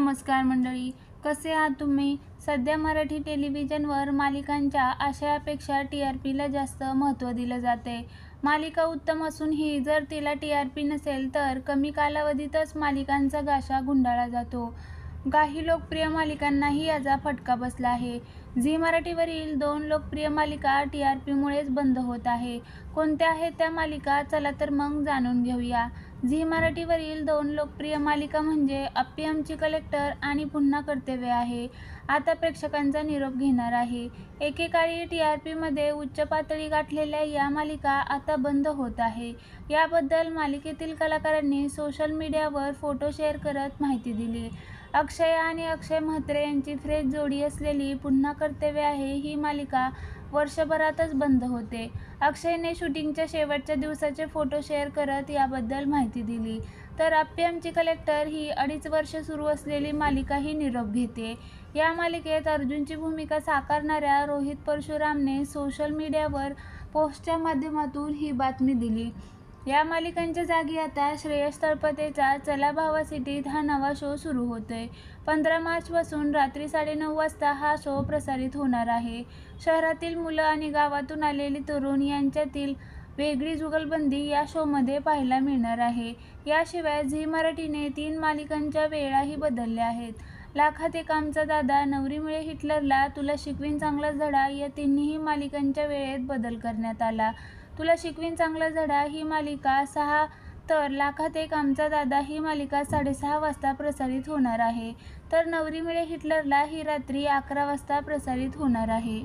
नमस्कार मंडळी, कसे आहात तुम्ही? सध्या मराठी टेलिव्हिजनवर मालिकांच्या आशयापेक्षा TRPला जास्त महत्त्व दिलं जाते. मालिका उत्तम असूनही जर तिला TRP नसेल तर कमी कालावधीतच मालिकांचा गाशा गुंडाळला जातो. काही लोकप्रिय मालिकांनाही याचा फटका बसला आहे. झी मराठीवरील 2 लोकप्रिय मालिका TRPमुळेच बंद होत आहे. कोणत्या आहेत त्या मालिका? चला तर मग जाणून घेऊया. झी मराठीवरील 2 लोकप्रिय मालिका म्हणजे अप्पी आमची कलेक्टर आणि पुन्हा कर्तव्य आहे. आता प्रेक्षकांचा निरोप घेणार आहे. एकेकाळी TRPमध्ये उच्च पातळी गाठलेल्या या मालिका आता बंद होत आहे. याबद्दल मालिकेतील कलाकारांनी सोशल मीडियावर फोटो शेअर करत माहिती दिली. अक्षया आणि अक्षय म्हात्रे यांची फ्रेश जोडी असलेली पुन्हा कर्तव्य आहे ही मालिका वर्षभरातच बंद होते. अक्षयने शूटिंगच्या शेवटच्या दिवसाचे फोटो शेअर करत याबद्दल माहिती दिली. तर अप्पी आमची कलेक्टर ही 2.5 वर्ष सुरू असलेली मालिका ही निरोप घेते. या मालिकेत अर्जुनची भूमिका साकारणाऱ्या रोहित परशुरामने सोशल मीडियावर पोस्टच्या माध्यमातून ही बातमी दिली. या मालिकांच्या जागी आता श्रेयस तळपदेचा चला भावा सिटीत हा नवा शो सुरू होतोय. 15 मार्चपासून रात्री 9:30 वाजता हा शो प्रसारित होणार आहे. शहरातील मुलं आणि गावातून आलेले तरुण यांच्यातील वेगळी जुगलबंदी या शोमध्ये पाहायला मिळणार आहे. याशिवाय झी मराठीने 3 मालिकांच्या वेळाही बदलल्या आहेत. लाखात एक आमचा दादा, नवरी मिळे हिटलरला, तुला शिकवीन चांगला धडा या तिन्ही मालिकांच्या वेळेत बदल करण्यात आला. तुला शिकवीन चांगला धडा ही मालिका 6 तर लाखात एक आमचा दादा ही मालिका 6:30 वाजता प्रसारित होणार आहे. तर नवरी मिळे हिटलरला ही रात्री 11 वाजता प्रसारित होणार आहे.